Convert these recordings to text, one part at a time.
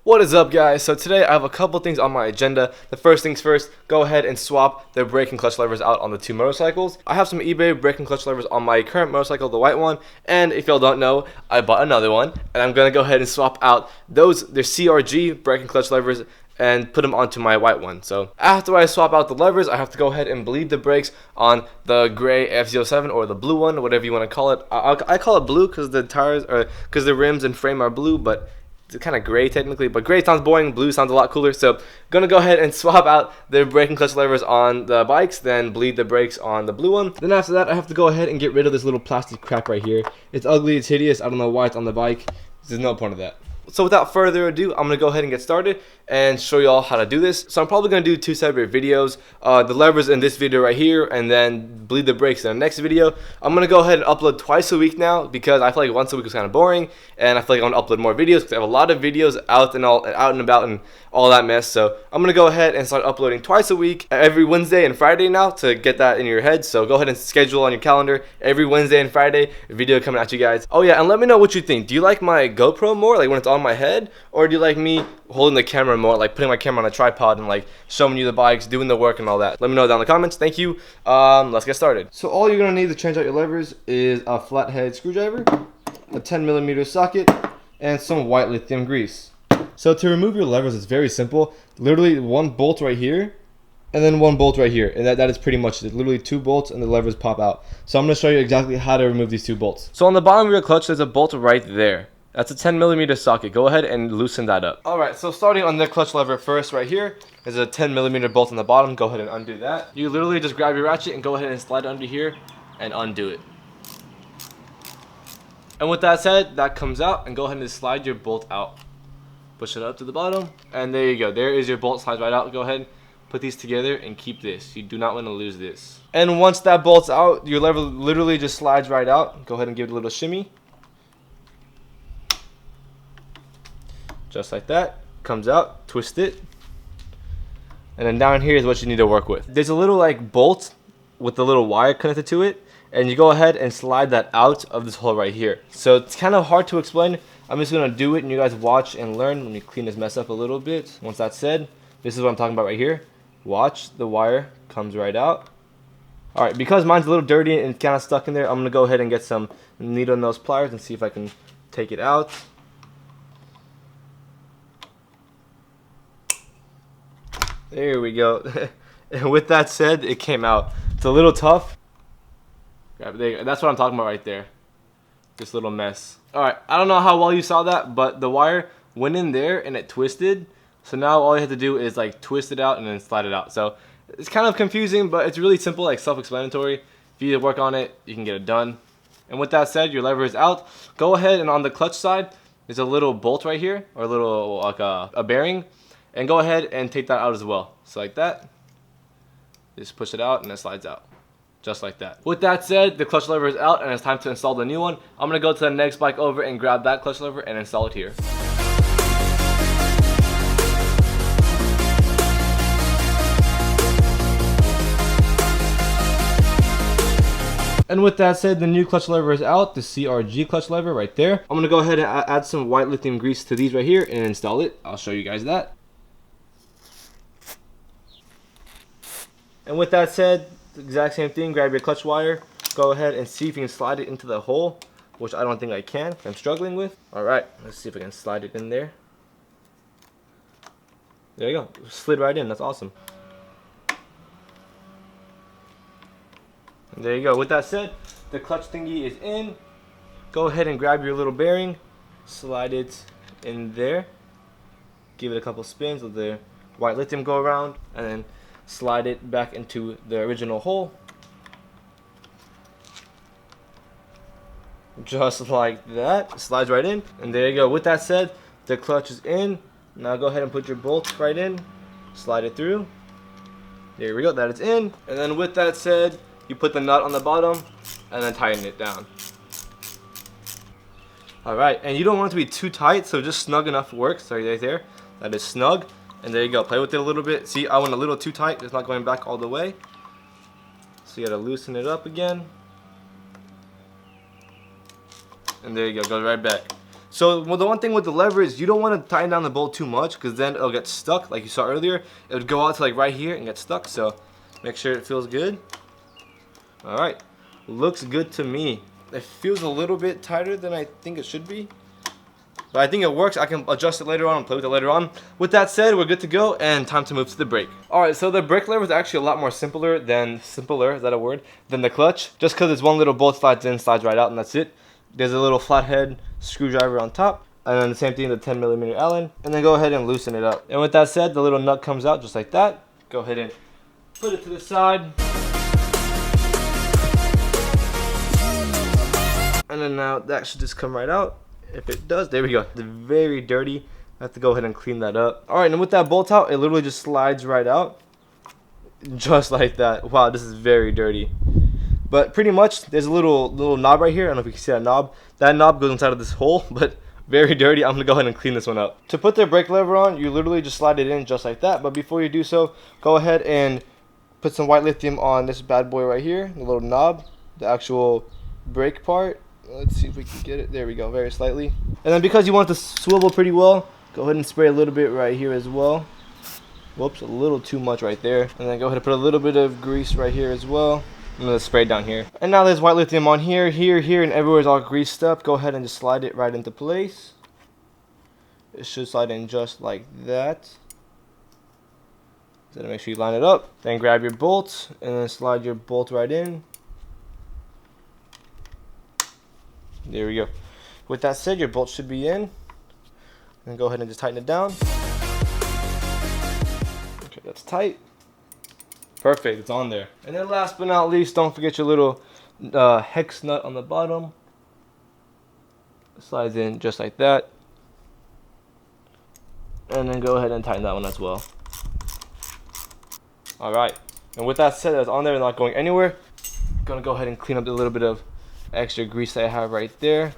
What is up, guys? So today I have a couple things on my agenda. The first things first, go ahead and swap the brake and clutch levers out on the two motorcycles. I have some eBay brake and clutch levers on my current motorcycle, the white one, and if y'all don't know, I bought another one, and I'm gonna go ahead and swap out those, their CRG brake and clutch levers, and put them onto my white one. So after I swap out the levers, I have to go ahead and bleed the brakes on the gray Fz-07 or the blue one, whatever you want to call it. I call it blue because the tires or because the rims and frame are blue, but it's kind of gray technically, but gray sounds boring, blue sounds a lot cooler. So gonna go ahead and swap out the brake and clutch levers on the bikes, then bleed the brakes on the blue one. Then after that, I have to go ahead and get rid of this little plastic crap right here. It's ugly, it's hideous, I don't know why it's on the bike. There's no point of that. So without further ado, I'm gonna go ahead and get started and show y'all how to do this. So I'm probably gonna do two separate videos. The levers in this video right here, and then bleed the brakes in the next video. I'm gonna go ahead and upload twice a week now because I feel like once a week is kind of boring, and I feel like I want to upload more videos because I have a lot of videos out and about and all that mess. So I'm gonna go ahead and start uploading twice a week, every Wednesday and Friday now, to get that in your head. So go ahead and schedule on your calendar every Wednesday and Friday, a video coming at you guys. Oh yeah, and let me know what you think. Do you like my GoPro more, like when it's on my head, or do you like me holding the camera more, like putting my camera on a tripod and like showing you the bikes, doing the work and all that? Let me know down in the comments. Thank you. Let's get started. So all you're gonna need to change out your levers is a flathead screwdriver, a 10mm socket, and some white lithium grease. So to remove your levers, it's very simple. Literally one bolt right here, and then one bolt right here, and that is pretty much it. Literally two bolts and the levers pop out. So I'm gonna show you exactly how to remove these two bolts. So on the bottom of your clutch, there's a bolt right there. That's a 10mm socket. Go ahead and loosen that up. Alright, so starting on the clutch lever first right here, there's a 10mm bolt on the bottom. Go ahead and undo that. You literally just grab your ratchet and go ahead and slide it under here and undo it. And with that said, that comes out, and go ahead and slide your bolt out. Push it up to the bottom, and there you go. There is your bolt, slides right out. Go ahead, put these together and keep this. You do not want to lose this. And once that bolt's out, your lever literally just slides right out. Go ahead and give it a little shimmy. Just like that. Comes out, twist it. And then down here is what you need to work with. There's a little like bolt with a little wire connected to it, and you go ahead and slide that out of this hole right here. So it's kind of hard to explain. I'm just gonna do it and you guys watch and learn. Let me clean this mess up a little bit. Once that's said, this is what I'm talking about right here. Watch, the wire comes right out. Alright, because mine's a little dirty and kind of stuck in there, I'm gonna go ahead and get some needle nose pliers and see if I can take it out. There we go. And with that said, it came out. It's a little tough. Yeah, that's what I'm talking about right there. This little mess. Alright, I don't know how well you saw that, but the wire went in there and it twisted. So now all you have to do is like twist it out and then slide it out. So it's kind of confusing, but it's really simple, like self-explanatory. If you work on it, you can get it done. And with that said, your lever is out. Go ahead and on the clutch side, there's a little bolt right here, or a little like a bearing. And go ahead and take that out as well. So like that. Just push it out and it slides out. Just like that. With that said, the clutch lever is out and it's time to install the new one. I'm going to go to the next bike over and grab that clutch lever and install it here. And with that said, the new clutch lever is out, the CRG clutch lever right there. I'm going to go ahead and add some white lithium grease to these right here and install it. I'll show you guys that. And with that said, the exact same thing, grab your clutch wire, go ahead and see if you can slide it into the hole, which I don't think I can, I'm struggling with. Alright, let's see if I can slide it in there. There you go, slid right in, that's awesome. And there you go, with that said, the clutch thingy is in. Go ahead and grab your little bearing, slide it in there, give it a couple spins with the white lithium go around, and then slide it back into the original hole. Just like that. It slides right in. And there you go. With that said, the clutch is in. Now go ahead and put your bolt right in. Slide it through. There we go. That is in. And then with that said, you put the nut on the bottom and then tighten it down. Alright. And you don't want it to be too tight, so just snug enough works. Right there. That is snug. And there you go, play with it a little bit. See, I went a little too tight, it's not going back all the way. So you gotta loosen it up again. And there you go, goes right back. So well, the one thing with the lever is you don't want to tighten down the bolt too much, because then it'll get stuck like you saw earlier. It would go out to like right here and get stuck. So make sure it feels good. All right, looks good to me. It feels a little bit tighter than I think it should be, but I think it works. I can adjust it later on and play with it later on. With that said, we're good to go and time to move to the brake. Alright, so the brake lever is actually a lot more simpler, is that a word? Than the clutch. Just because it's one little bolt slides in, slides right out, and that's it. There's a little flathead screwdriver on top, and then the same thing, the 10mm Allen, and then go ahead and loosen it up. And with that said, the little nut comes out just like that. Go ahead and put it to the side. And then now that should just come right out. If it does, there we go. It's very dirty. I have to go ahead and clean that up. Alright, and with that bolt out, it literally just slides right out. Just like that. Wow, this is very dirty. But pretty much, there's a little knob right here. I don't know if you can see that knob. That knob goes inside of this hole, but very dirty. I'm going to go ahead and clean this one up. To put the brake lever on, you literally just slide it in just like that. But before you do so, go ahead and put some white lithium on this bad boy right here. The little knob, the actual brake part. Let's see if we can get it. There we go, very slightly. And then because you want it to swivel pretty well, go ahead and spray a little bit right here as well. Whoops, a little too much right there. And then go ahead and put a little bit of grease right here as well. I'm gonna spray down here. And now there's white lithium on here, here, and everywhere is all greased up. Go ahead and just slide it right into place. It should slide in just like that. So make sure you line it up. Then grab your bolt and then slide your bolt right in. There we go. With that said, your bolt should be in. And go ahead and just tighten it down. Okay, that's tight. Perfect, it's on there. And then last but not least, don't forget your little hex nut on the bottom. It slides in just like that. And then go ahead and tighten that one as well. Alright, and with that said, that's on there and not going anywhere. I'm gonna go ahead and clean up a little bit of extra grease that I have right there.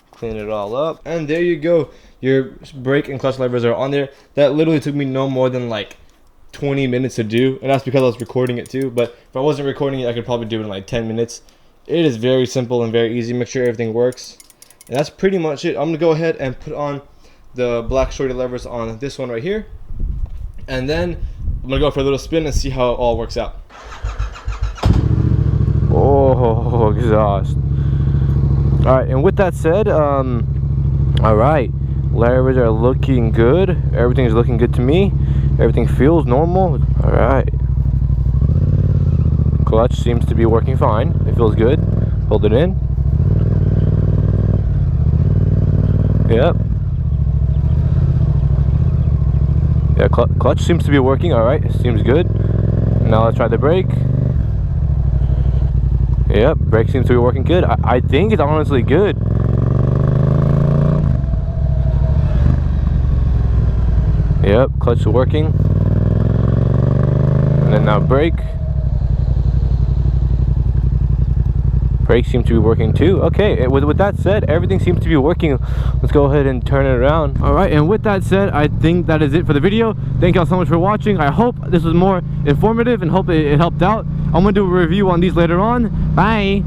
Clean it all up, and there you go. Your brake and clutch levers are on there. That literally took me no more than like 20 minutes to do, and that's because I was recording it too. But if I wasn't recording it, I could probably do it in like 10 minutes. It is very simple and very easy. Make sure everything works, and that's pretty much it. I'm gonna go ahead and put on the black shorty levers on this one right here, and then I'm gonna go for a little spin and see how it all works out. Oh, exhaust. Alright, and with that said, alright, levers are looking good. Everything's looking good to me. Everything feels normal. Alright. Clutch seems to be working fine. It feels good. Hold it in. Yep. Yeah, clutch seems to be working. Alright, seems good. Now let's try the brake. Yep, brake seems to be working good. I think it's honestly good. Yep, clutch is working. And then now brake. Brake seems to be working too. Okay, with that said, everything seems to be working. Let's go ahead and turn it around. Alright, and with that said, I think that is it for the video. Thank y'all so much for watching. I hope this was more informative and hope it helped out. I'm going to do a review on these later on. Bye!